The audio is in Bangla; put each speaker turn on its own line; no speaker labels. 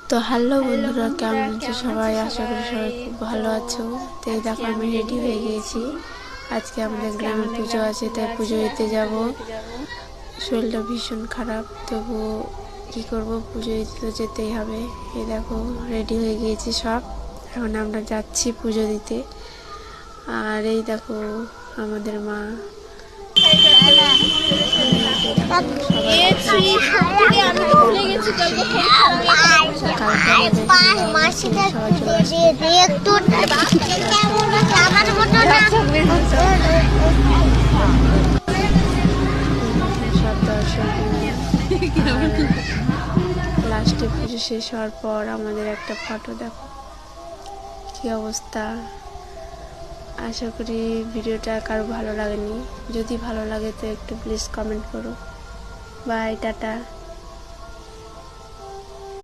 তো হ্যালো বন্ধুরা, কেমন আছো সবাই? আশা করি সবাই খুব ভালো আছো। তো এই দেখো আমি রেডি হয়ে গিয়েছি। আজকে আমাদের গ্রামে পুজো আছে, তাই পুজো দিতে যাব। শরীরটা ভীষণ খারাপ, তবু কি করব, পুজো দিতে তো যেতেই হবে। এই দেখো রেডি হয়ে গিয়েছি সব, এখন আমরা যাচ্ছি পুজো দিতে। আর এই দেখো আমাদের মা, লাস্টে পুজো শেষ হওয়ার পর আমাদের একটা ফটো দেখো কি অবস্থা। আশা করি ভিডিওটা কারো ভালো লাগেনি। যদি ভালো লাগে তো একটু প্লিজ কমেন্ট করো। Bye, tata.